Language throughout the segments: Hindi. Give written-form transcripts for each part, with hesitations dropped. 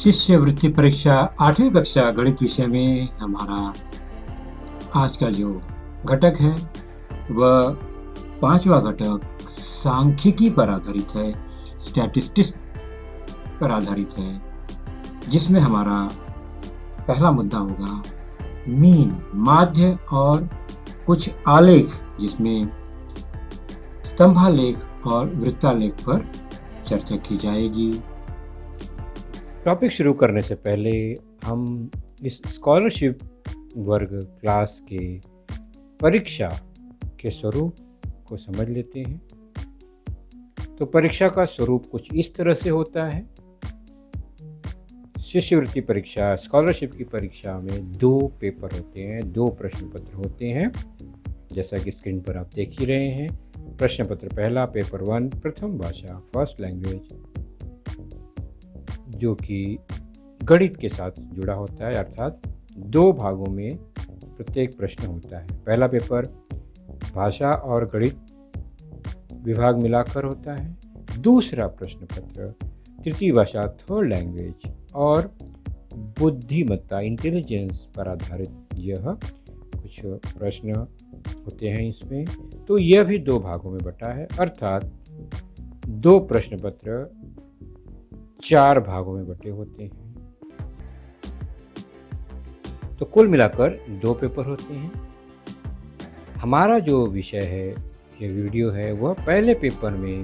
शिष्यवृत्ति परीक्षा 8वीं कक्षा गणित विषय में हमारा आज का जो घटक है वह 5वां घटक सांख्यिकी पर आधारित है, स्टैटिस्टिक्स पर आधारित है, जिसमें हमारा पहला मुद्दा होगा मीन, माध्य और कुछ आलेख, जिसमें स्तंभालेख और वृत्तालेख पर चर्चा की जाएगी। टॉपिक शुरू करने से पहले हम इस स्कॉलरशिप वर्ग क्लास के परीक्षा के स्वरूप को समझ लेते हैं। तो परीक्षा का स्वरूप कुछ इस तरह से होता है। शिष्यवृत्ति परीक्षा, स्कॉलरशिप की परीक्षा में 2 पेपर होते हैं, 2 प्रश्न पत्र होते हैं, जैसा कि स्क्रीन पर आप देख ही रहे हैं। प्रश्न पत्र पहला, पेपर 1, प्रथम भाषा, फर्स्ट लैंग्वेज, जो कि गणित के साथ जुड़ा होता है, अर्थात 2 भागों में प्रत्येक प्रश्न होता है। पहला पेपर भाषा और गणित विभाग मिलाकर होता है। दूसरा प्रश्न पत्र तृतीय भाषा, थर्ड लैंग्वेज और बुद्धिमत्ता, इंटेलिजेंस पर आधारित यह कुछ प्रश्न होते हैं इसमें। तो यह भी 2 भागों में बटा है, अर्थात 2 प्रश्न पत्र 4 भागों में बटे होते हैं। तो कुल मिलाकर 2 पेपर होते हैं। हमारा जो विषय है, ये वीडियो है, वह पहले पेपर में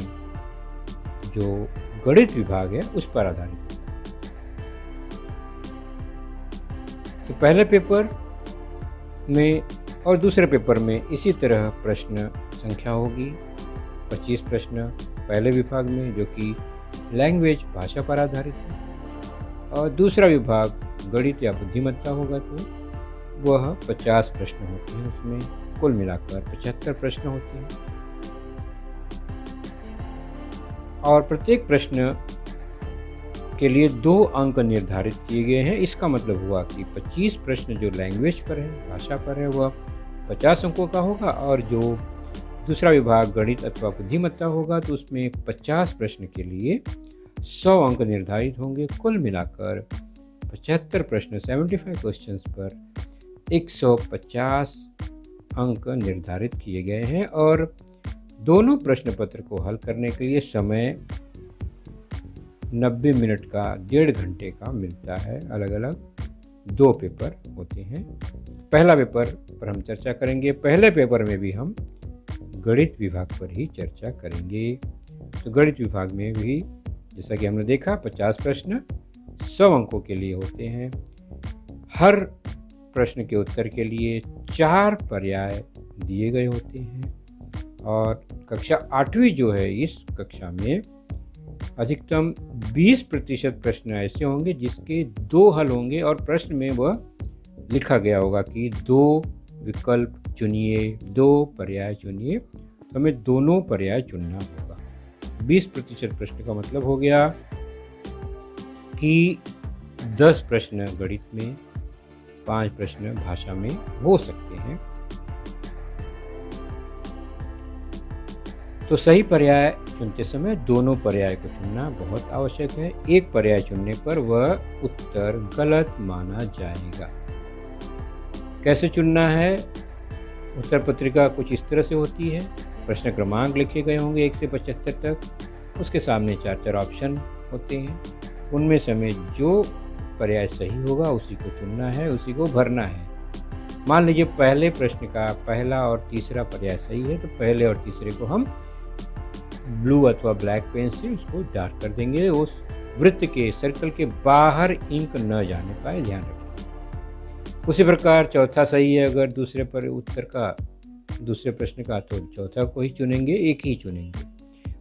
जो गणित विभाग है उस पर आधारित है। तो पहले पेपर में और दूसरे पेपर में इसी तरह प्रश्न संख्या होगी। 25 प्रश्न पहले विभाग में, जो कि लैंग्वेज, भाषा पर आधारित है, और दूसरा विभाग गणित या बुद्धिमत्ता होगा तो वह 50 प्रश्न होते हैं। उसमें कुल मिलाकर 75 प्रश्न होते हैं और प्रत्येक प्रश्न के लिए 2 अंक निर्धारित किए गए हैं। इसका मतलब हुआ कि 25 प्रश्न जो लैंग्वेज पर है, भाषा पर है, वह 50 अंकों का होगा, और जो दूसरा विभाग गणित अथवा बुद्धिमत्ता होगा तो उसमें 50 प्रश्न के लिए 100 अंक निर्धारित होंगे। कुल मिलाकर 75 प्रश्न, 75 क्वेश्चंस पर 150 अंक निर्धारित किए गए हैं, और दोनों प्रश्न पत्र को हल करने के लिए समय 90 मिनट का, 1.5 घंटे का मिलता है। अलग अलग 2 पेपर होते हैं। पहला पेपर पर हम चर्चा करेंगे। पहले पेपर में भी हम गणित विभाग पर ही चर्चा करेंगे। तो गणित विभाग में भी जैसा कि हमने देखा 50 प्रश्न 100 अंकों के लिए होते हैं। हर प्रश्न के उत्तर के लिए 4 पर्याय दिए गए होते हैं, और कक्षा 8वीं जो है, इस कक्षा में अधिकतम 20% प्रश्न ऐसे होंगे जिसके 2 हल होंगे, और प्रश्न में वह लिखा गया होगा कि 2 विकल्प चुनिए, 2 पर्याय चुनिए, तो हमें दोनों पर्याय चुनना होगा। 20% प्रश्न का मतलब हो गया कि 10 प्रश्न गणित में, 5 प्रश्न भाषा में हो सकते हैं। तो सही पर्याय चुनते समय दोनों पर्याय को चुनना बहुत आवश्यक है। एक पर्याय चुनने पर वह उत्तर गलत माना जाएगा। कैसे चुनना है? उत्तर पत्रिका कुछ इस तरह से होती है। प्रश्न क्रमांक लिखे गए होंगे 1 से 75 तक। उसके सामने 4 ऑप्शन होते हैं। उनमें से हमें जो पर्याय सही होगा उसी को चुनना है, उसी को भरना है। मान लीजिए पहले प्रश्न का पहला और तीसरा पर्याय सही है, तो पहले और तीसरे को हम ब्लू अथवा ब्लैक पेन से उसको डार्क कर देंगे। उस वृत्त के, सर्कल के बाहर इंक न जाने पाए, ध्यान रखें। उसी प्रकार चौथा सही है अगर दूसरे प्रश्न का, तो चौथा को ही चुनेंगे, एक ही चुनेंगे।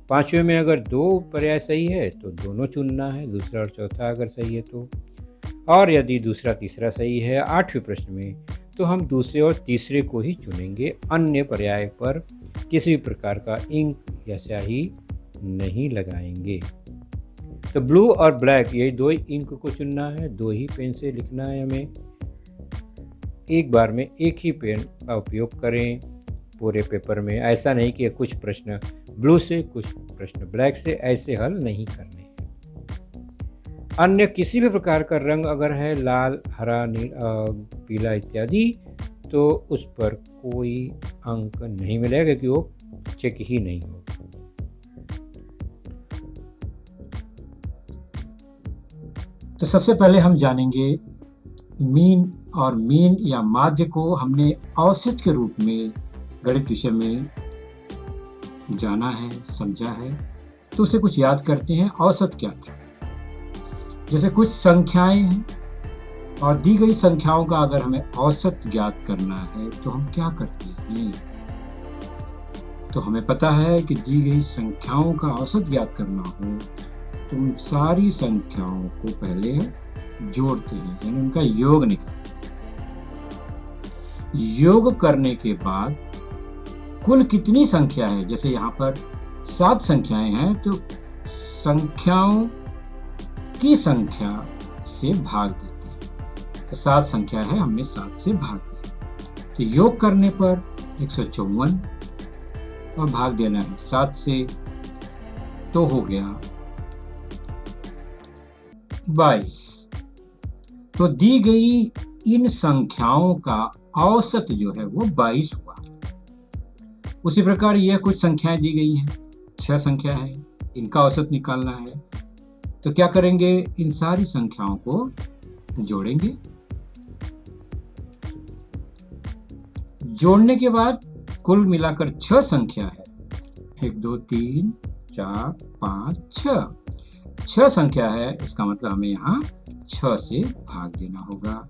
5वें में अगर 2 पर्याय सही है तो दोनों चुनना है, दूसरा और चौथा अगर सही है तो। और यदि दूसरा तीसरा सही है 8वें प्रश्न में, तो हम दूसरे और तीसरे को ही चुनेंगे। अन्य पर्याय पर किसी भी प्रकार का इंक या स्याही नहीं लगाएंगे। तो ब्लू और ब्लैक, यही 2 इंक को चुनना है, 2 ही पेन से लिखना है हमें। एक बार में एक ही पेन का उपयोग करें पूरे पेपर में। ऐसा नहीं कि कुछ प्रश्न ब्लू से, कुछ प्रश्न ब्लैक से, ऐसे हल नहीं करने। अन्य किसी भी प्रकार का रंग अगर है लाल, हरा, पीला इत्यादि, तो उस पर कोई अंक नहीं मिलेगा क्योंकि वो चेक ही नहीं होगा। तो सबसे पहले हम जानेंगे मीन, और मीन या माध्य को हमने औसत के रूप में गणित विषय में जाना है, समझा है। तो उसे कुछ याद करते हैं। औसत क्या थी? जैसे कुछ संख्याएं हैं और दी गई संख्याओं का अगर हमें औसत ज्ञात करना है तो हम क्या करते हैं? तो हमें पता है कि दी गई संख्याओं का औसत ज्ञात करना हो तो उन सारी संख्याओं को पहले जोड़ते हैं, यानी उनका योग निकालते हैं। योग करने के बाद कुल कितनी संख्या है, जैसे यहाँ पर 7 संख्याएं हैं, तो संख्याओं की संख्या से भाग देते हैं। तो 7 संख्या है, हमने 7 से भाग दिया। तो योग करने पर 154 और भाग देना है 7 से, तो हो गया 22। तो दी गई इन संख्याओं का औसत जो है वो 22 हुआ। उसी प्रकार यह कुछ संख्याएं दी गई हैं, 6 संख्या है, इनका औसत निकालना है। तो क्या करेंगे? इन सारी संख्याओं को जोड़ेंगे। जोड़ने के बाद कुल मिलाकर 6 संख्या है, 1 2 3 4 5 6, 6 संख्या है, इसका मतलब हमें यहाँ 6 से भाग देना होगा।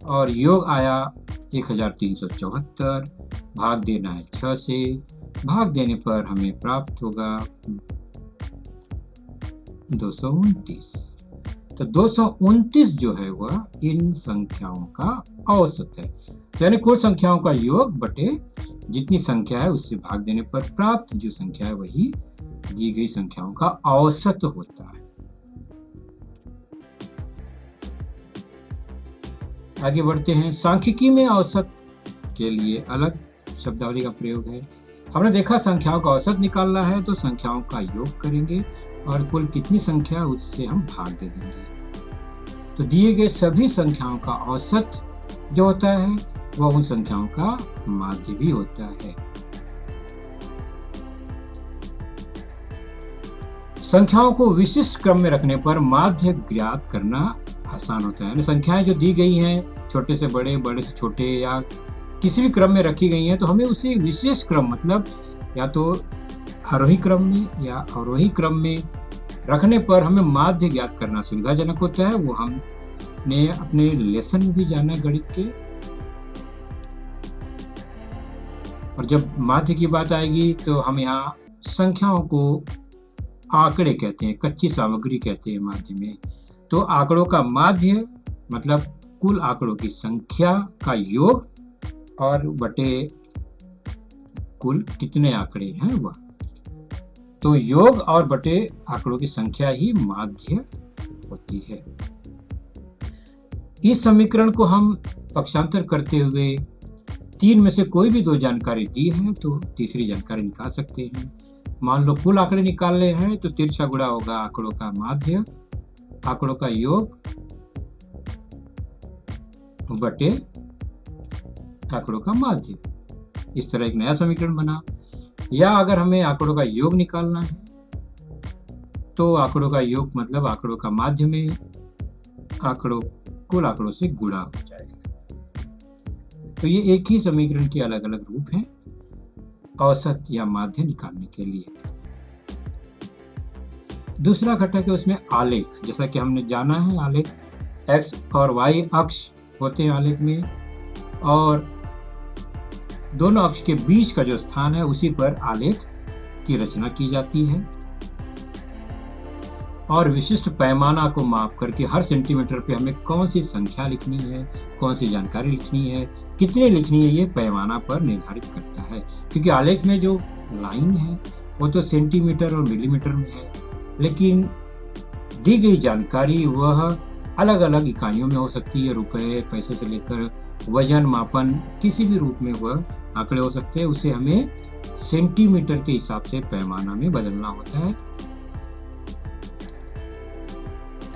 और योग आया 1374, भाग देना है 6 से, भाग देने पर हमें प्राप्त होगा 229। तो 229 जो है वह इन संख्याओं का औसत है। तो यानी कुल संख्याओं का योग बटे जितनी संख्या है उससे भाग देने पर प्राप्त जो संख्या है वही दी गई संख्याओं का औसत होता है। आगे बढ़ते हैं। सांख्यिकी में औसत के लिए अलग शब्दावली का प्रयोग है। हमने देखा संख्याओं का औसत निकालना है तो संख्याओं का योग करेंगे और कुल कितनी संख्या उससे हम भाग दे देंगे। तो दिए गए सभी संख्याओं का औसत जो होता है वह उन संख्याओं का माध्य भी होता है। संख्याओं को विशिष्ट क्रम में रखने पर माध्य ज्ञात करना आसान होता है। संख्याएं जो दी गई हैं, छोटे से बड़े, बड़े से छोटे या किसी भी क्रम में रखी गई हैं, तो हमें उसे विशेष क्रम मतलब या तो आरोही क्रम में या अवरोही क्रम में रखने पर हमें माध्य ज्ञात करना सुविधाजनक होता है। वो हमने अपने लेसन में भी जाना है गणित के। और जब माध्य की बात आएगी तो हम यहाँ संख्याओं को आंकड़े कहते हैं, कच्ची सामग्री कहते हैं माध्य में। तो आंकड़ों का माध्य मतलब कुल आंकड़ों की संख्या का योग और बटे कुल कितने आंकड़े हैं वह। तो योग और बटे आंकड़ों की संख्या ही माध्य होती है। इस समीकरण को हम पक्षांतर करते हुए 3 में से कोई भी 2 जानकारी दी है तो तीसरी जानकारी निकाल सकते हैं। मान लो कुल आंकड़े निकालने हैं तो तिरछा गुणा होगा आंकड़ों का माध्य, आंकड़ों का योग बटे आंकड़ों का माध्य। इस तरह एक नया समीकरण बना। या अगर हमें आंकड़ों का योग निकालना है तो आंकड़ों का योग मतलब आंकड़ों का माध्य में कुल आंकड़ों से गुणा हो जाएगा। तो ये एक ही समीकरण के अलग अलग रूप हैं औसत या माध्य निकालने के लिए। दूसरा घटक है उसमें आलेख। जैसा कि हमने जाना है आलेख x और y अक्ष होते हैं आलेख में, और दोनों अक्ष के बीच का जो स्थान है उसी पर आलेख की रचना की जाती है। और विशिष्ट पैमाना को माप करके हर सेंटीमीटर पे हमें कौन सी संख्या लिखनी है, कौन सी जानकारी लिखनी है, कितनी लिखनी है, ये पैमाना पर निर्धारित करता है। क्योंकि आलेख में जो लाइन है वो तो सेंटीमीटर और मिलीमीटर में है, लेकिन दी गई जानकारी वह अलग अलग इकाइयों में हो सकती है। रुपए, पैसे से लेकर वजन, मापन, किसी भी रूप में वह आंकड़े हो सकते हैं। उसे हमें सेंटीमीटर के हिसाब से पैमाना में बदलना होता है।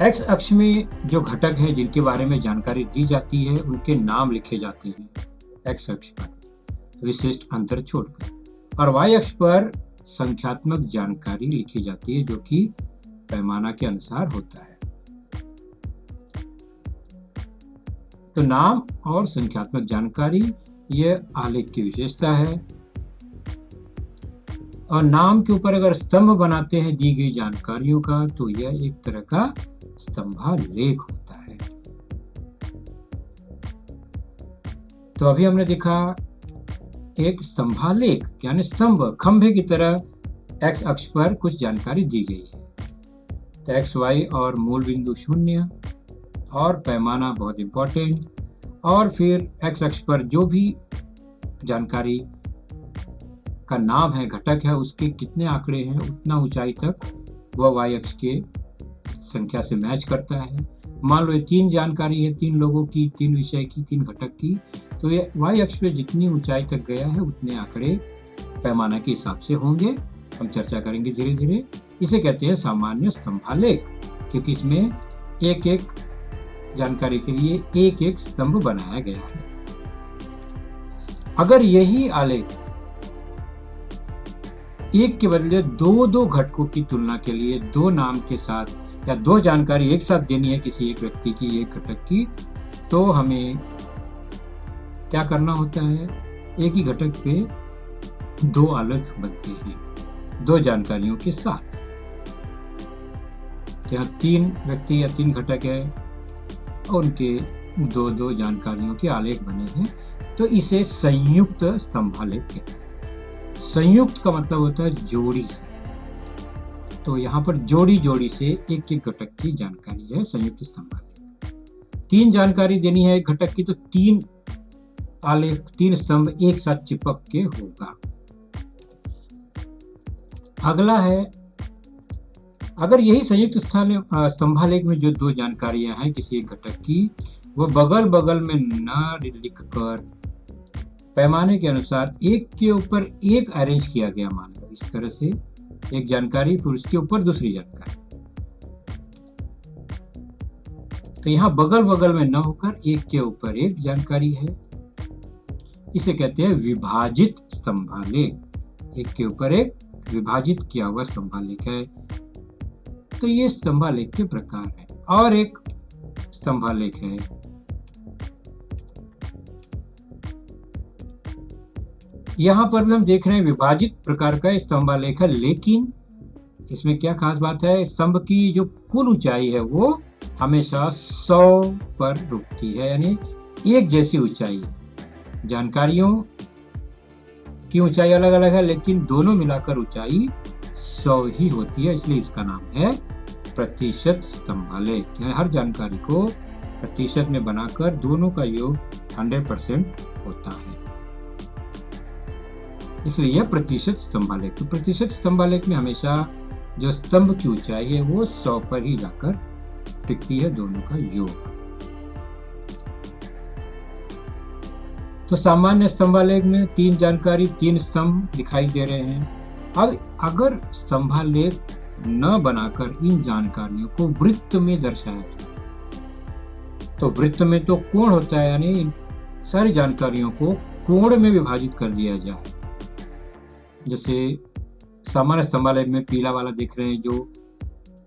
एक्स अक्ष में जो घटक हैं जिनके बारे में जानकारी दी जाती है उनके नाम लिखे जाते हैं एक्स अक्ष पर विशिष्ट अंतर छोड़कर, और वाई अक्ष पर संख्यात्मक जानकारी लिखी जाती है जो कि पैमाना के अनुसार होता है। तो नाम और संख्यात्मक जानकारी यह आलेख की विशेषता है। और नाम के ऊपर अगर स्तंभ बनाते हैं दी गई जानकारियों का तो यह एक तरह का स्तंभालेख होता है। तो अभी हमने देखा एक स्तंभालेख यानी स्तंभ खंभे की तरह एक्स अक्ष पर कुछ जानकारी दी गई है। तो एक्स वाई और मूल बिंदु 0 और पैमाना बहुत इंपॉर्टेंट, और फिर एक्स अक्ष पर जो भी जानकारी का नाम है घटक है उसके कितने आंकड़े हैं उतना ऊंचाई तक वह वाई अक्ष के संख्या से मैच करता है। मान लो ये 3 जानकारी है 3 लोगों की, 3 विषय की, 3 घटक की, तो ये वाई अक्ष पे जितनी ऊंचाई तक गया है उतने आंकड़े पैमाना के हिसाब से होंगे। हम चर्चा करेंगे धीरे धीरे। इसे कहते हैं सामान्य स्तंभालेख, क्योंकि इसमें एक एक जानकारी के लिए एक एक स्तंभ बनाया गया है। अगर यही आलेख एक के बदले 2-2 घटकों की तुलना के लिए 2 नाम के साथ या 2 जानकारी एक साथ देनी है किसी एक व्यक्ति की, एक घटक की, तो हमें क्या करना होता है, एक ही घटक पे 2 आलेख बनते हैं 2 जानकारियों के साथ। यहाँ 3 व्यक्ति या 3 घटक है और उनके 2-2 जानकारियों के आलेख बने हैं, तो इसे संयुक्त स्तंभालेख कहते हैं। संयुक्त का मतलब होता है जोड़ी से, तो यहाँ पर जोड़ी जोड़ी से एक एक घटक की जानकारी है संयुक्त स्तंभालेख। 3 जानकारी देनी है एक घटक की तो 3 आलेख 3 स्तंभ एक साथ चिपक के होगा। अगला है, अगर यही संयुक्त स्तंभालेख में जो 2 जानकारियां हैं किसी एक घटक की वो बगल बगल में न लिखकर पैमाने के अनुसार एक के ऊपर एक अरेंज किया गया, मान लो इस तरह से एक जानकारी फिर उसके ऊपर दूसरी जानकारी, तो यहाँ बगल बगल में न होकर एक के ऊपर एक जानकारी है, इसे कहते हैं विभाजित स्तंभालेख। एक के ऊपर एक विभाजित किया हुआ स्तंभालेख है। तो ये स्तंभालेख के प्रकार है। और एक स्तंभालेख है यहाँ पर भी हम देख रहे हैं विभाजित प्रकार का स्तंभालेख है, लेकिन इसमें क्या खास बात है, स्तंभ की जो कुल ऊंचाई है वो हमेशा 100 पर रुकती है, यानी एक जैसी ऊंचाई। जानकारियों की ऊंचाई अलग अलग है लेकिन दोनों मिलाकर ऊंचाई 100 ही होती है, इसलिए इसका नाम है प्रतिशत स्तंभालेख। यानी हर जानकारी को प्रतिशत में बनाकर दोनों का योग 100% होता है, इसलिए यह प्रतिशत स्तंभालेख। तो प्रतिशत स्तंभालेख में हमेशा जो स्तंभ की ऊंचाई है वो 100 पर ही जाकर टिकती है, दोनों का योग। तो सामान्य स्तंभालेख में 3 जानकारी 3 स्तंभ दिखाई दे रहे हैं। अब अगर स्तंभालेख न बनाकर इन जानकारियों को वृत्त में दर्शाया जाए, तो वृत्त में तो कोण होता है, यानी इन सारी जानकारियों को कोण में विभाजित कर दिया जाए। जैसे सामान्य स्तंभालेख में पीला वाला देख रहे हैं, जो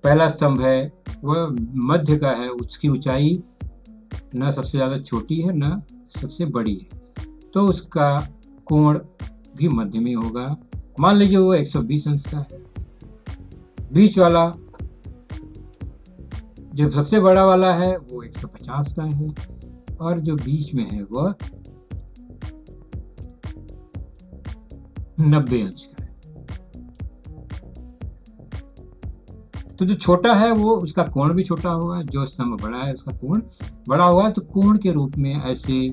पहला स्तंभ है वह मध्य का है, उसकी ऊंचाई न सबसे ज्यादा छोटी है न सबसे बड़ी है, तो उसका कोण भी मध्य में होगा। मान लीजिए वो 120 अंश का है। बीच वाला जो सबसे बड़ा वाला है वो 150 का है, और जो बीच में है वह 90 अंश का है। तो जो छोटा है वो उसका कोण भी छोटा होगा, जो स्तंभ बड़ा है उसका कोण बड़ा होगा। तो कोण के रूप में ऐसे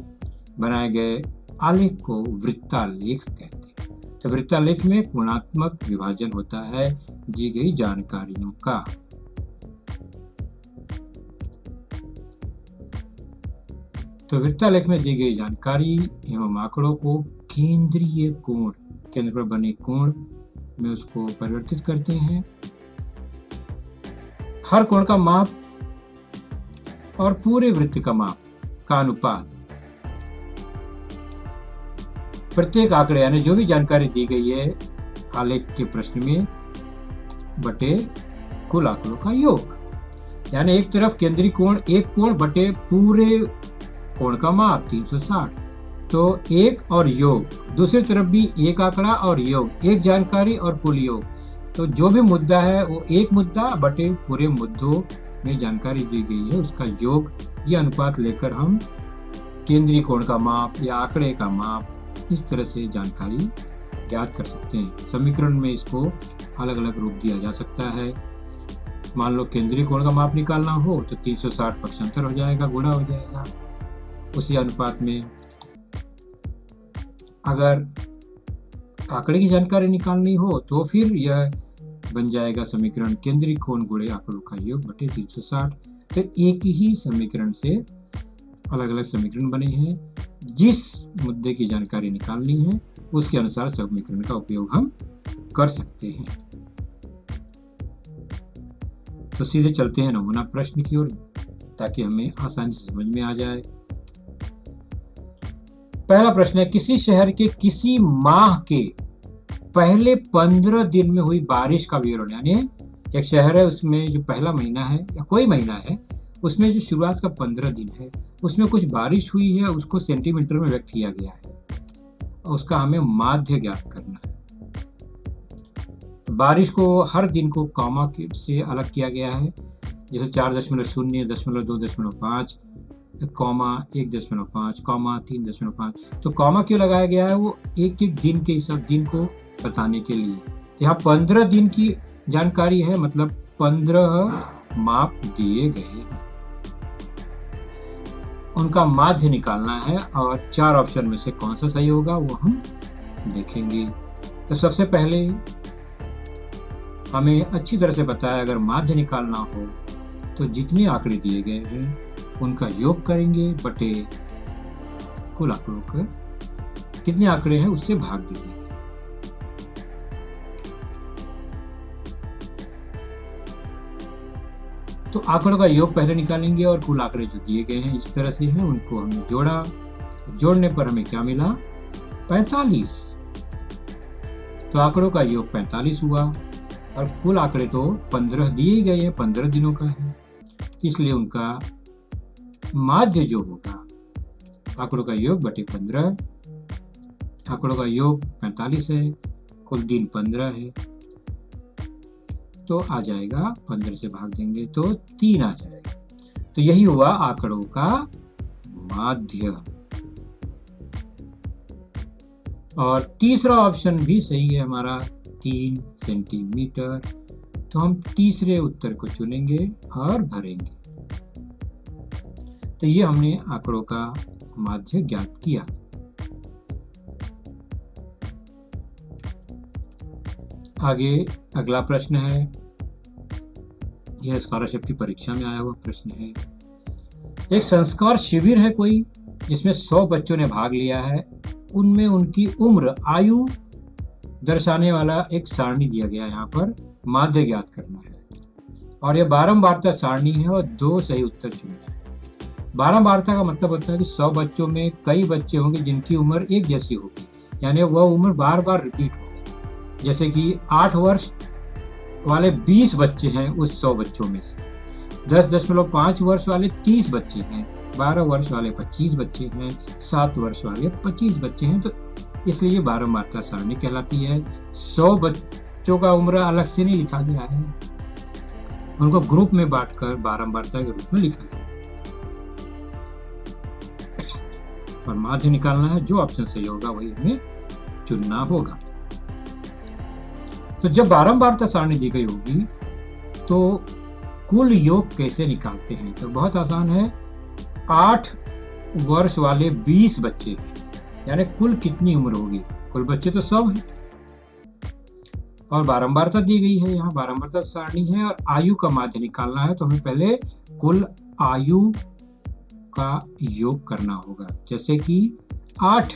बनाए गए आलेख को वृत्तालेख कहते हैं। तो वृत्तालेख में कोणात्मक विभाजन होता है दी गई जानकारियों का। तो वृत्तालेख में दी गई जानकारी एवं आंकड़ों को केंद्रीय कोण, केंद्र पर बने कोण में उसको परिवर्तित करते हैं। हर कोण का माप और पूरे वृत्त का माप का अनुपात प्रत्येक आंकड़े यानी जो भी जानकारी दी गई है आलेख के प्रश्न में बटे कुल आंकड़ों का योग। यानी एक तरफ केंद्रीय कोण एक कोण बटे पूरे कोण का माप 360, तो एक और योग, दूसरी तरफ भी एक आंकड़ा और योग, एक जानकारी और कुल योग। तो जो भी मुद्दा है वो एक मुद्दा बटे पूरे मुद्दों में जानकारी दी गई है उसका योग, ये अनुपात लेकर हम केंद्रीय कोण का माप या आंकड़े का माप इस तरह से जानकारी ज्ञात कर सकते हैं। समीकरण में इसको अलग अलग रूप दिया जा सकता है। मान लो केंद्रीय कोण का माप निकालना हो तो 360 पक्षांतर हो जाएगा, गुणा हो जाएगा। उसी अनुपात में अगर आंकड़े की जानकारी निकालनी हो तो फिर यह बन जाएगा समीकरण केंद्रीय कोण गुणे आंकड़ों का योग बटे 360। तो एक ही समीकरण से अलग अलग समीकरण बने हैं। जिस मुद्दे की जानकारी निकालनी है उसके अनुसार समीकरण का उपयोग हम कर सकते हैं। तो सीधे चलते हैं नमूना प्रश्न की ओर ताकि हमें आसानी से समझ में आ जाए। पहला प्रश्न है, किसी शहर के किसी माह के पहले 15 दिन में हुई बारिश का विवरण। यानी एक शहर है उसमें जो पहला महीना है या कोई महीना है उसमें जो शुरुआत का 15 दिन है उसमें कुछ बारिश हुई है, उसको सेंटीमीटर में व्यक्त किया गया है और उसका हमें माध्य ज्ञात करना है। बारिश को हर दिन को कॉमा से अलग किया गया है, जैसे 4.0, 2.5, कॉमा 1.5, कॉमा 3.5। तो कॉमा क्यों लगाया गया है? वो एक एक दिन के सब दिन को बताने के लिए। तो यहाँ 15 दिन की जानकारी है, मतलब 15 माप दिए गए हैं, उनका माध्य निकालना है और 4 ऑप्शन में से कौन सा सही होगा वो हम देखेंगे। तो सबसे पहले हमें अच्छी तरह से पता है अगर माध्य निकालना हो तो जितने आंकड़े दिए गए हैं उनका योग करेंगे बटे कुल आंकड़ों का कितने आंकड़े हैं उससे भाग देंगे। तो आंकड़ों का योग पहले निकालेंगे और कुल आंकड़े जो दिए गए हैं इस तरह से हैं उनको हमने जोड़ा। जोड़ने पर हमें क्या मिला? 45। तो आंकड़ों का योग 45 हुआ और कुल आंकड़े तो 15 दिए गए हैं, 15 दिनों का है, इसलिए उनका माध्य जो होगा आंकड़ों का योग बटे 15। आंकड़ों का योग 45 है, कुल दिन 15 है, तो आ जाएगा 15 से भाग देंगे तो 3 आ जाएगा। तो यही हुआ आंकड़ों का माध्य। और तीसरा ऑप्शन भी सही है हमारा, 3 सेंटीमीटर। तो हम तीसरे उत्तर को चुनेंगे और भरेंगे। तो ये हमने आंकड़ों का माध्य ज्ञात किया। आगे अगला प्रश्न है, यह स्कॉलरशिप की परीक्षा में आया हुआ प्रश्न है। एक संस्कार शिविर है कोई जिसमें 100 बच्चों ने भाग लिया है, उनमें उनकी उम्र आयु दर्शाने वाला एक सारणी दिया गया, यहाँ पर माध्य ज्ञात करना है और यह बारंबारता सारणी है और 2 सही उत्तर चुनना है। बारंबारता का मतलब होता है कि 100 बच्चों में कई बच्चे होंगे जिनकी उम्र एक जैसी होगी, यानी वह उम्र बार बार रिपीट होगी। जैसे कि 8 वर्ष वाले 20 बच्चे हैं उस 100 बच्चों में से, 10.5 वर्ष वाले 30 बच्चे हैं, 12 वर्ष वाले 25 बच्चे हैं, 7 वर्ष वाले 25 बच्चे हैं। तो इसलिए बारंबारता सारणी कहलाती है। 100 बच्चों का उम्र अलग से नहीं लिखा गया है, उनको ग्रुप में बांटकर बारंबारता के रूप में लिखा गया। और माध्य निकालना है, जो ऑप्शन सही होगा वही हमें चुनना होगा। तो जब बारंबारता सारणी दी गई होगी तो कुल योग कैसे निकालते हैं? तो बहुत आसान है। 8 वर्ष वाले 20 बच्चे हैं, यानी कुल कितनी उम्र होगी? कुल बच्चे तो 100 हैं और बारंबारता दी गई है, यहाँ बारंबारता सारणी है और आयु का माध्य निकालना है। तो हमें पहले कुल आयु का योग करना होगा। जैसे कि 8,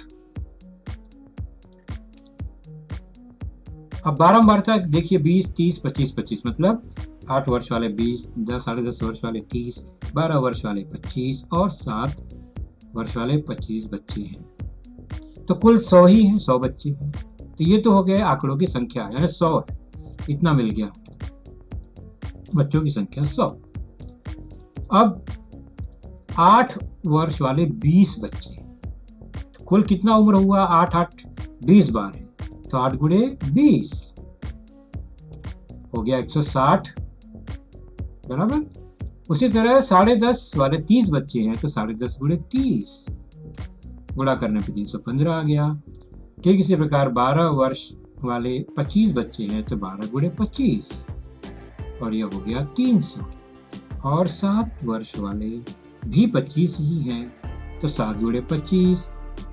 अब बारंबारता देखिए 20, 30, 25, 25, मतलब 8 वर्ष वाले 20, 10 साढ़े 10 वर्ष वाले 30, 12 वर्ष वाले 25 और 7 वर्ष वाले 25 बच्चे हैं। तो कुल 100 ही हैं, 100 बच्चे हैं। तो ये तो हो गए आंकड़ों की संख्या, यानी 100 है, इतना मिल गया बच्चों की संख्या 100। अब 8 वर्ष वाले 20 बच्चे, तो कुल कितना उम्र हुआ? 8 8 20 बार है, तो 8 गुणे 20 हो गया 160 बराबर। उसी तरह 10.5 वाले 30 बच्चे हैं, तो 10.5 गुणे 30 गुणा करने पे 315 आ गया। ठीक इसी प्रकार 12 वर्ष वाले 25 बच्चे हैं, तो 12 गुणे 25 और यह हो गया 300। और 7 वर्ष वाले भी 25 ही हैं, तो 7 गुणे 25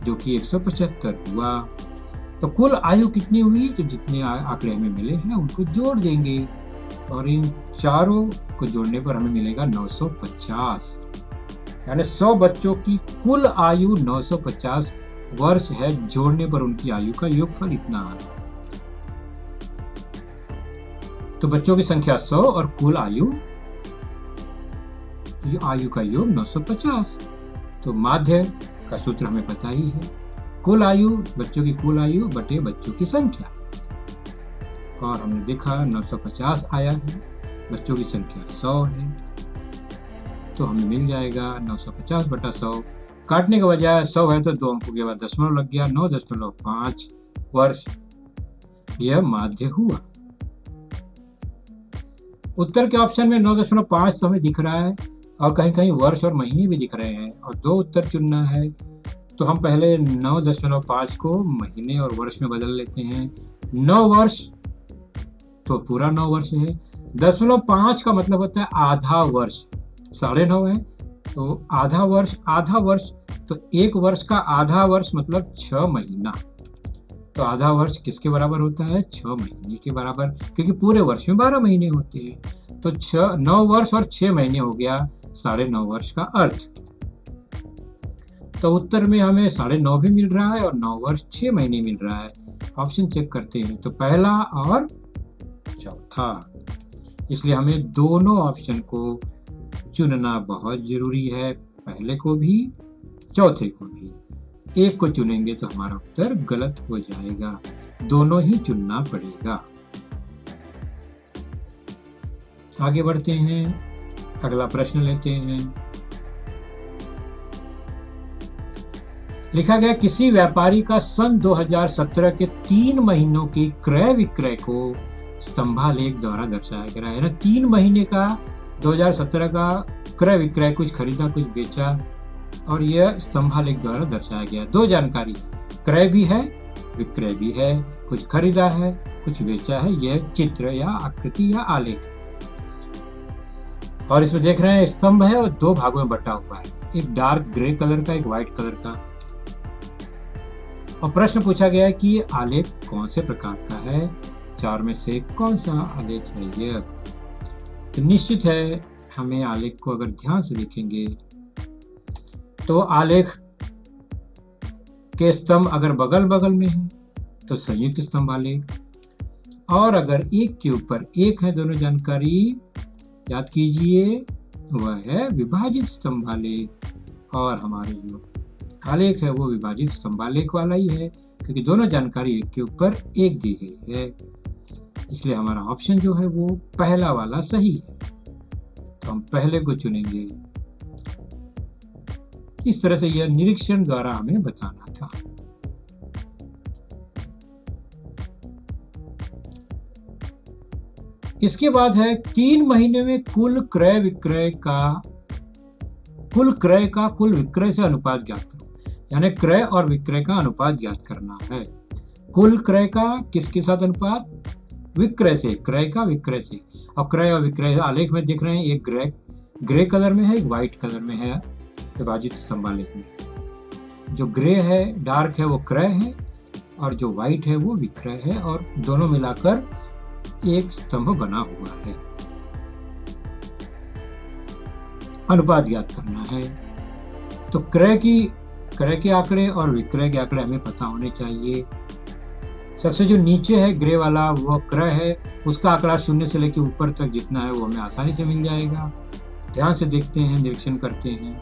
जो कि 175 हुआ। तो कुल आयु कितनी हुई? तो जितने आंकड़े हमें मिले हैं उनको जोड़ देंगे और इन चारों को जोड़ने पर हमें मिलेगा 950, यानी 100 बच्चों की कुल आयु 950 वर्ष है। जोड़ने पर उनकी आयु का योगफल इतना आ रहा है। तो बच्चों की संख्या 100 और कुल आयु का योग 950। तो माध्य का सूत्र हमें पता ही है, कुल आयु, बच्चों की कुल आयु बटे बच्चों की संख्या। और हमने देखा 950 आया है, बच्चों की संख्या 100 है, तो हमें मिल जाएगा 950 बटा 100। काटने के बजाय 100 है तो 2 अंकों के बाद दशमलव लग गया, 9.5 वर्ष यह माध्य हुआ। उत्तर के ऑप्शन में 9.5 तो हमें दिख रहा है और कहीं कहीं वर्ष और महीने भी दिख रहे हैं और 2 उत्तर चुनना है। तो हम पहले 9.5 को महीने और वर्ष में बदल लेते हैं। 9 वर्ष तो पूरा 9 वर्ष है, 0.5 का मतलब होता है आधा वर्ष, 9.5 है तो आधा वर्ष तो 1 वर्ष का आधा वर्ष मतलब 6 महीना। तो आधा वर्ष किसके बराबर होता है? 6 महीने के बराबर, क्योंकि पूरे वर्ष में 12 महीने होते हैं। तो 9 वर्ष और 6 महीने हो गया 9.5 वर्ष का अर्थ। तो उत्तर में हमें 9.5 भी मिल रहा है और 9 वर्ष 6 महीने मिल रहा है। ऑप्शन चेक करते हैं तो पहला और चौथा, इसलिए हमें दोनों ऑप्शन को चुनना बहुत जरूरी है, पहले को भी चौथे को भी। एक को चुनेंगे तो हमारा उत्तर गलत हो जाएगा, दोनों ही चुनना पड़ेगा। आगे बढ़ते हैं, अगला प्रश्न लेते हैं। लिखा गया किसी व्यापारी का सन 2017 के 3 महीनों के क्रय विक्रय को स्तंभालेख द्वारा दर्शाया गया है ना। 3 महीने का 2017 का क्रय विक्रय, कुछ खरीदा कुछ बेचा, और यह स्तंभालेख द्वारा दर्शाया गया। 2 जानकारी, क्रय भी है विक्रय भी है, कुछ खरीदा है कुछ बेचा है, यह चित्र या आकृति या आलेख। और इसमें देख रहे हैं स्तंभ है और 2 भागों में बटा हुआ है, एक डार्क ग्रे कलर का, एक व्हाइट कलर का। और प्रश्न पूछा गया है कि ये आलेख कौन से प्रकार का है, 4 में से कौन सा आलेख है यह। तो निश्चित है हमें आलेख को अगर ध्यान से देखेंगे तो आलेख के स्तंभ अगर बगल बगल में है तो संयुक्त स्तंभ आलेख, और अगर एक के ऊपर एक है दोनों जानकारी, याद कीजिए वह है विभाजित स्तंभ आलेख। और हमारे जो आलेख है वो विभाजित स्तंभ आलेख वाला ही है, क्योंकि दोनों जानकारी एक के ऊपर एक दी गई है, इसलिए हमारा ऑप्शन जो है वो पहला वाला सही है। तो हम पहले को चुनेंगे। इस तरह से यह निरीक्षण द्वारा हमें बताना था। इसके बाद है 3 महीने में कुल क्रय का कुल विक्रय से अनुपात ज्ञात करो, यानी क्रय और विक्रय का अनुपात ज्ञात करना है। कुल क्रय का किसके साथ अनुपात? विक्रय से, क्रय का विक्रय से। और क्रय और विक्रय आलेख में देख रहे हैं, एक ग्रे कलर में है, एक व्हाइट कलर में है विभाजित स्तंभ आलेख में। जो ग्रे है डार्क है वो क्रय है और जो व्हाइट है वो विक्रय है, और दोनों मिलाकर एक स्तंभ बना हुआ है। अनुपात ज्ञात करना है तो क्रय के आंकड़े और विक्रय के आंकड़े हमें पता होने चाहिए। सबसे जो नीचे है ग्रे वाला वो क्रय है, उसका आंकड़ा 0 से लेकर ऊपर तक जितना है वो हमें आसानी से मिल जाएगा। ध्यान से देखते हैं, निरीक्षण करते हैं।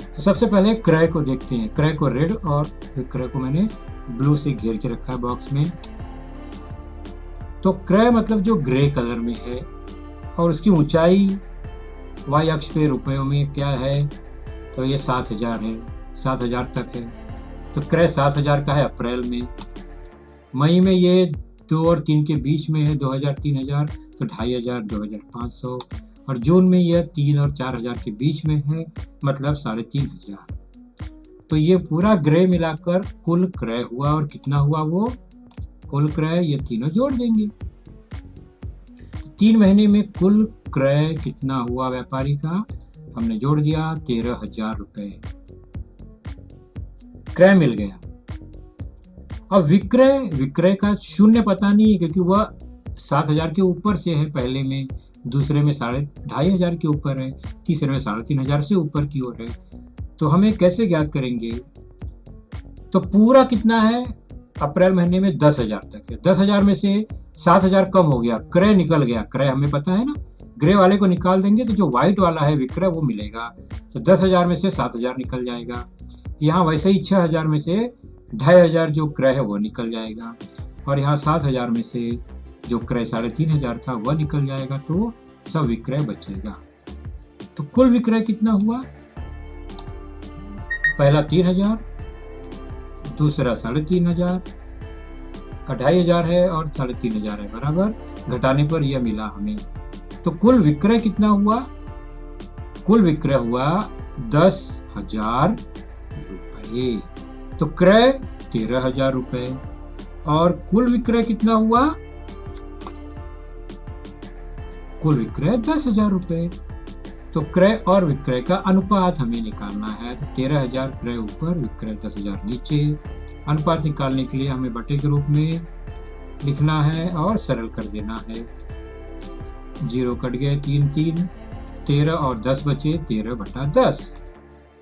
तो सबसे पहले क्रय को देखते हैं। क्रय को रेड और विक्रय को मैंने ब्लू से घेर के रखा है बॉक्स में। तो क्रय मतलब जो ग्रे कलर में है और उसकी ऊंचाई y अक्ष पे रुपयों में क्या है, तो ये 7,000 है, 7,000 तक है। तो क्रय 7,000 का है अप्रैल में। मई में ये 2 और 3 के बीच में है, 2,000 3,000, तो 2,500 2,500। और जून में यह 3 और 4,000 के बीच में है, मतलब 3,500। तो ये पूरा ग्रे मिलाकर कुल क्रय हुआ। और कितना हुआ वो कुल क्रय, ये तीनों जोड़ देंगे। 3 महीने में कुल क्रय कितना हुआ व्यापारी का, हमने जोड़ दिया 13,000 रुपए। क्रय मिल गया। अब विक्रय का शून्य पता नहीं है, क्योंकि वह 7,000 के ऊपर से है पहले में, दूसरे में 2,500 के ऊपर है, तीसरे में 3,500 से ऊपर की ओर है। तो हमें कैसे ज्ञात करेंगे, तो पूरा कितना है अप्रैल महीने में 10,000 तक है। 10,000 में से 7,000 कम हो गया, क्रय निकल गया। क्रय हमें पता है ना, ग्रे वाले को निकाल देंगे तो जो व्हाइट वाला है विक्रय वो मिलेगा। तो 10,000 में से 7,000 निकल जाएगा। यहाँ वैसे ही 6,000 में से 2,500 जो क्रय है वो निकल जाएगा। और यहाँ 7,000 में से जो क्रय 3,500 था वह निकल जाएगा। तो सब विक्रय बचेगा। तो कुल विक्रय कितना हुआ, पहला 3,000, दूसरा 3,500, 2,500 है और 3,500 है, बराबर घटाने पर यह मिला हमें। तो कुल विक्रय कितना हुआ, कुल विक्रय हुआ 10,000 रुपए। तो क्रय 13,000 रुपए और कुल विक्रय कितना हुआ, कुल विक्रय 10,000 रुपए। तो क्रय और विक्रय का अनुपात हमें निकालना है। तो 13,000 क्रय ऊपर, विक्रय 10,000 नीचे। अनुपात निकालने के लिए हमें बटे के रूप में लिखना है और सरल कर देना है। 0 कट गए, 3 3, 13 और 10 बचे, 13/10।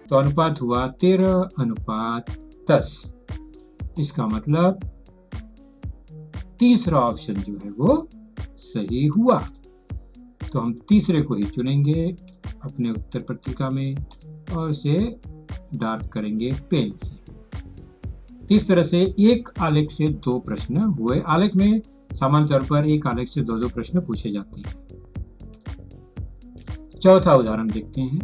तो अनुपात हुआ 13:10। इसका मतलब तीसरा ऑप्शन जो है वो सही हुआ। तो हम तीसरे को ही चुनेंगे अपने उत्तर पत्रिका में और इसे डार्क करेंगे पेन से। इस तरह से एक आलेख से 2 प्रश्न हुए। आलेख में सामान्य तौर पर एक आलेख से 2-2 प्रश्न पूछे जाते हैं। चौथा उदाहरण देखते हैं।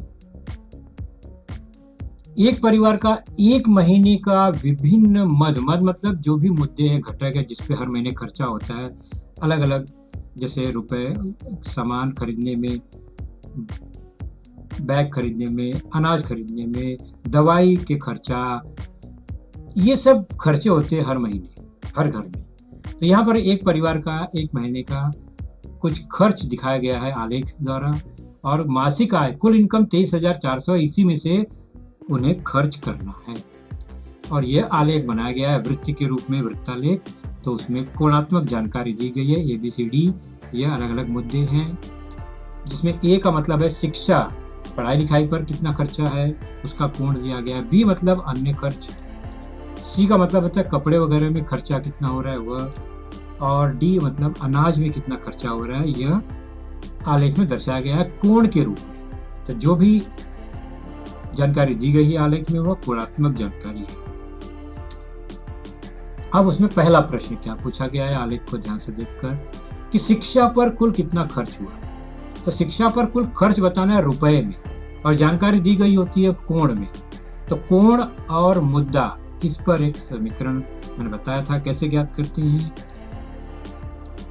एक परिवार का 1 महीने का विभिन्न मद मतलब जो भी मुद्दे हैं, घटक है, जिसपे हर महीने खर्चा होता है अलग अलग, जैसे रुपए सामान खरीदने में, बैग खरीदने में, अनाज खरीदने में, दवाई के खर्चा, ये सब खर्चे होते हैं हर महीने हर घर में। तो यहाँ पर एक परिवार का 1 महीने का कुछ खर्च दिखाया गया है आलेख द्वारा। और मासिक आय कुल इनकम 23,400, इसी में से उन्हें खर्च करना है। और यह आलेख बनाया गया है वृत्त के रूप में, वृत्तालेख। तो उसमें कोणात्मक जानकारी दी गई है, ABCD, ये अलग अलग मुद्दे हैं। जिसमें A का मतलब है शिक्षा, पढ़ाई लिखाई पर कितना खर्चा है उसका कोण दिया गया है। B मतलब अन्य खर्च। C का मतलब होता है कपड़े वगैरह में खर्चा कितना हो रहा है वह। और D मतलब अनाज में कितना खर्चा हो रहा है, यह आलेख में दर्शाया गया है कोण के रूप में। तो जो भी जानकारी दी गई है आलेख में वह कोणात्मक जानकारी है। अब उसमें पहला प्रश्न क्या पूछा गया है, आलेख को ध्यान से देखकर, कि शिक्षा पर कुल कितना खर्च हुआ। तो शिक्षा पर कुल खर्च बताना है रुपए में और जानकारी दी गई होती है कोण में। तो कोण और मुद्दा, इस पर एक समीकरण मैंने बताया था कैसे ज्ञात करते हैं।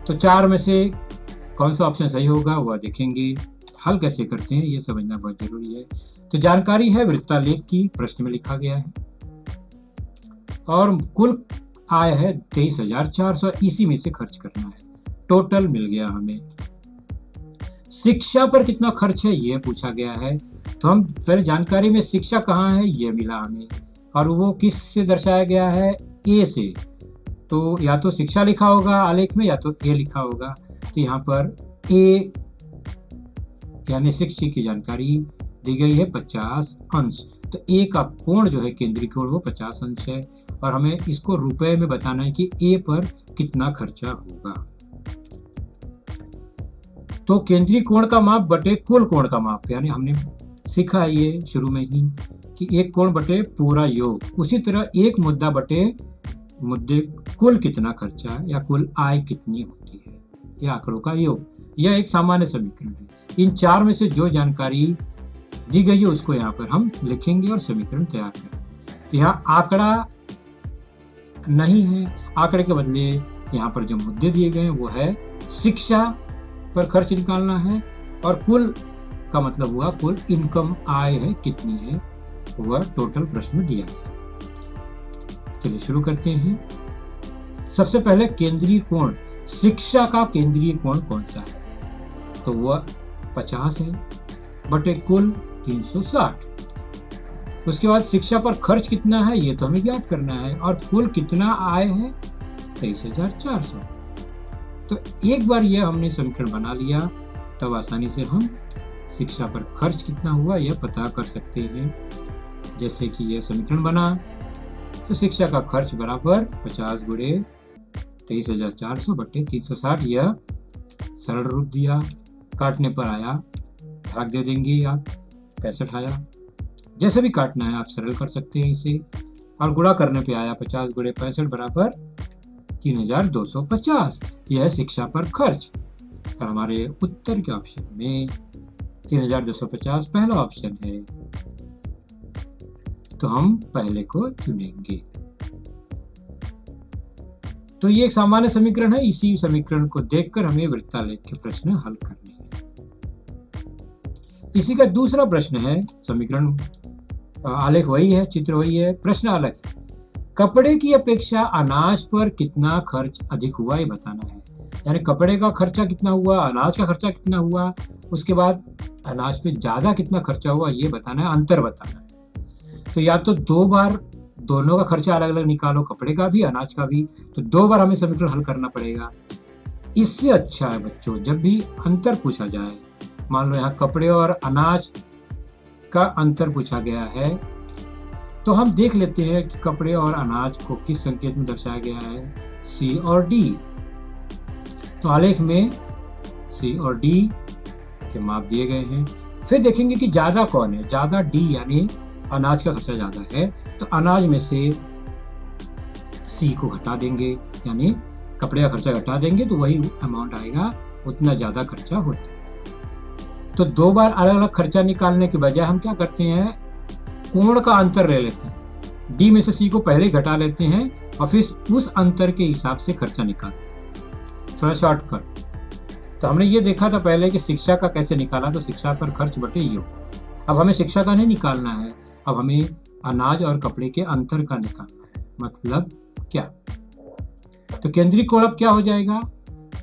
तो 4 में से कौन सा ऑप्शन सही होगा वह देखेंगे। हल कैसे करते हैं ये समझना बहुत जरूरी है। तो जानकारी है वृत्तालेख की, प्रश्न में लिखा गया है। और कुल आय है 23,400, इसी में से खर्च करना है। टोटल मिल गया हमें। शिक्षा पर कितना खर्च है यह पूछा गया है। तो हम पहले जानकारी में शिक्षा कहाँ है यह मिला हमें, और वो किस से दर्शाया गया है, A से। तो या तो शिक्षा लिखा होगा आलेख में या तो A लिखा होगा। तो यहाँ पर A यानी शिक्षा की जानकारी दी गई है 50 अंश। तो A का कोण जो है केंद्रीय कोण वो 50 अंश है। और हमें इसको रुपए में बताना है कि ए पर कितना खर्चा होगा। तो केंद्रीय कोण का माप बटे कुल कोण का माप, यानी हमने सीखा है ये शुरू में ही कि एक कोण बटे पूरा योग, उसी तरह एक मुद्दा बटे मुद्दे कुल कितना खर्चा या कुल आय कितनी होती है, यह आंकड़ों का योग। यह एक सामान्य समीकरण है। इन चार में से जो जानकारी दी गई है उसको यहाँ पर हम लिखेंगे और समीकरण तैयार करेंगे। तो यहाँ आंकड़ा नहीं है, आंकड़े के बदले यहाँ पर जो मुद्दे दिए गए हैं वो है शिक्षा पर खर्च निकालना है, और कुल का मतलब हुआ कुल इनकम आय है कितनी है, वह टोटल प्रश्न में दिया है। चलिए शुरू करते हैं। सबसे पहले केंद्रीय कोण, शिक्षा का केंद्रीय कोण कौन सा है, तो वह 50 है बटे कुल 360। उसके बाद शिक्षा पर खर्च कितना है ये तो हमें ज्ञात करना है, और कुल कितना आय है 23,400। तो एक बार यह हमने समीकरण बना लिया, तब आसानी से हम शिक्षा पर खर्च कितना हुआ यह पता कर सकते हैं। जैसे कि यह समीकरण बना तो शिक्षा का खर्च बराबर 50 गुणे 23,400 बटे 360, यह सरल रूप दिया। काटने पर आया, भाग दे देंगे आप, 65 आया। जैसे भी काटना है आप सरल कर सकते हैं इसे, और गुणा करने पे आया 50 गुणे 65 बराबर 3,250, यह है शिक्षा पर खर्च। और हमारे उत्तर के ऑप्शन में 3,250 पहला ऑप्शन है, तो हम पहले को चुनेंगे। तो ये एक सामान्य समीकरण है, इसी समीकरण को देखकर हमें वृत्तालेख के प्रश्न हल करने हैं। इसी का दूसरा प्रश्न है, समीकरण आलेख वही है, चित्र वही है, प्रश्न अलग है। कपड़े की अपेक्षा अनाज पर कितना खर्च अधिक हुआ ये बताना है। यानी कपड़े का खर्चा कितना हुआ, अनाज का खर्चा कितना हुआ, उसके बाद अनाज पे ज्यादा कितना खर्चा हुआ ये बताना है, अंतर बताना है। तो या तो दो बार दोनों का खर्चा अलग अलग निकालो, कपड़े का भी अनाज का भी, तो दो बार हमें समीकरण हल करना पड़ेगा। इससे अच्छा है बच्चों जब भी अंतर पूछा जाए, मान लो यहाँ कपड़े और अनाज का अंतर पूछा गया है, तो हम देख लेते हैं कि कपड़े और अनाज को किस संकेत में दर्शाया गया है, सी और डी। तो आलेख में सी और डी के माप दिए गए हैं। फिर देखेंगे कि ज्यादा कौन है, ज्यादा डी यानी अनाज का खर्चा ज्यादा है, तो अनाज में से सी को घटा देंगे, यानी कपड़े का खर्चा घटा देंगे तो वही अमाउंट आएगा, उतना ज्यादा खर्चा होता है। तो दो बार अलग अलग खर्चा निकालने के बजाय हम क्या करते हैं, कोण का अंतर ले लेते हैं, डी में से सी को पहले घटा लेते हैं और फिर उस अंतर के हिसाब से खर्चा निकालते हैं, थोड़ा शॉर्टकट। तो हमने ये देखा था पहले कि शिक्षा का कैसे निकाला, तो शिक्षा पर खर्च बटे योग। अब हमें शिक्षा का नहीं निकालना है, अब हमें अनाज और कपड़े के अंतर का निकालना है। मतलब क्या, तो केंद्रीय कोण अब क्या हो जाएगा,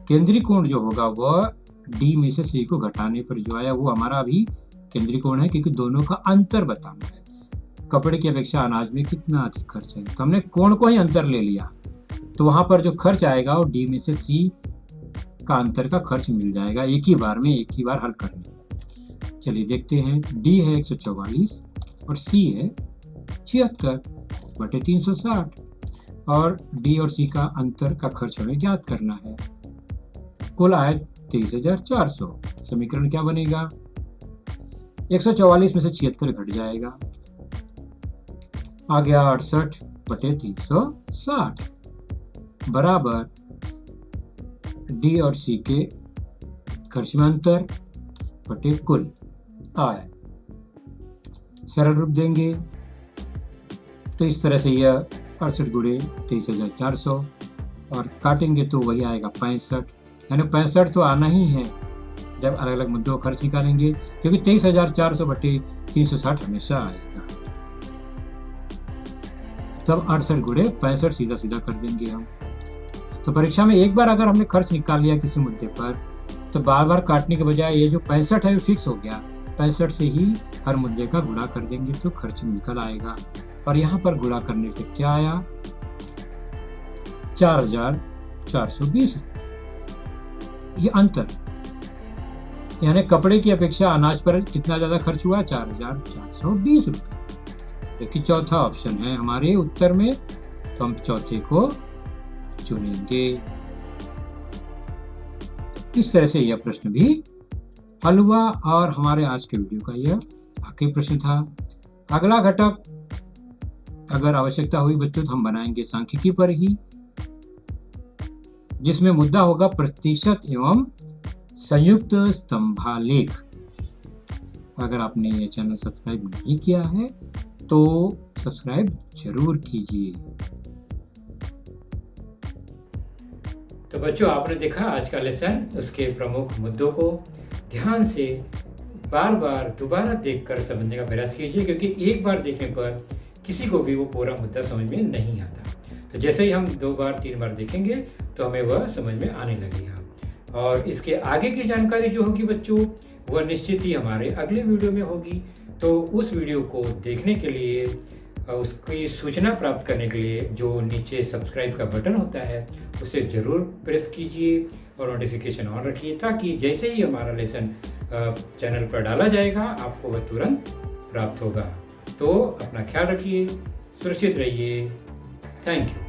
केंद्रीय कोण जो होगा वह डी में से सी को घटाने पर जो आया वो हमारा अभी केंद्रीय कोण है, क्योंकि दोनों का अंतर बताना है। कपड़े की अपेक्षा अनाज में कितना अधिक खर्च है, तो हमने कोण को ही अंतर ले लिया, तो वहां पर जो खर्च आएगा वो डी में से सी का अंतर का खर्च मिल जाएगा, एक ही बार में एक ही बार हल करने। चलिए देखते हैं, डी है 144 और सी है 76 बटे 360, और डी और सी का अंतर का खर्च हमें ज्ञात करना है। कुल आय 23,400। समीकरण क्या बनेगा, 144 में से 76 घट जाएगा, आ गया 68 बटे 360 बराबर डी और सी के खर्च में अंतर बटे कुल आय। सरल रूप देंगे तो इस तरह से यह 68 गुणे 23,400, और काटेंगे तो वही आएगा 65, यानी 65 तो आना ही है जब अलग अलग मुद्दों का खर्च निकालेंगे, क्योंकि 23,400 बटे 360 हमेशा आएगा। तब 68 गुणे 65 सीधा सीधा कर देंगे हम। तो परीक्षा में एक बार अगर हमने खर्च निकाल लिया किसी मुद्दे पर, तो बार बार काटने के बजाय ये जो 65 है वो फिक्स हो गया, 65 से ही हर मुद्दे का गुणा कर देंगे तो खर्च निकल आएगा। और यहाँ पर गुणा करने पे क्या आया, 4,420। ये अंतर, यानी कपड़े की अपेक्षा अनाज पर कितना ज्यादा खर्च हुआ, 4,420 रुपये। देखिए चौथा ऑप्शन है हमारे उत्तर में, तो हम चौथे को चुनेंगे। इस तरह से यह प्रश्न भी हल हुआ और हमारे आज के वीडियो का यह आखिरी प्रश्न था। अगला घटक अगर आवश्यकता हुई बच्चों तो हम बनाएंगे सांख्यिकी पर ही, जिसमें मुद्दा होगा प्रतिशत एवं संयुक्त स्तंभालेख। अगर आपने यह चैनल सब्सक्राइब नहीं किया है तो सब्सक्राइब जरूर कीजिए। तो बच्चों, आपने देखा आज का लेसन, उसके प्रमुख मुद्दों को ध्यान से बार बार दोबारा देखकर समझने का प्रयास कीजिए, क्योंकि एक बार देखने पर किसी को भी वो पूरा मुद्दा समझ में नहीं आता। तो जैसे ही हम 2 बार 3 बार देखेंगे तो हमें वह समझ में आने लगेगा। और इसके आगे की जानकारी जो होगी बच्चों, वह निश्चित ही हमारे अगले वीडियो में होगी। तो उस वीडियो को देखने के लिए, उसकी सूचना प्राप्त करने के लिए जो नीचे सब्सक्राइब का बटन होता है उसे ज़रूर प्रेस कीजिए और नोटिफिकेशन ऑन रखिए, ताकि जैसे ही हमारा लेसन चैनल पर डाला जाएगा आपको वह तुरंत प्राप्त होगा। तो अपना ख्याल रखिए, सुरक्षित रहिए। Thank you.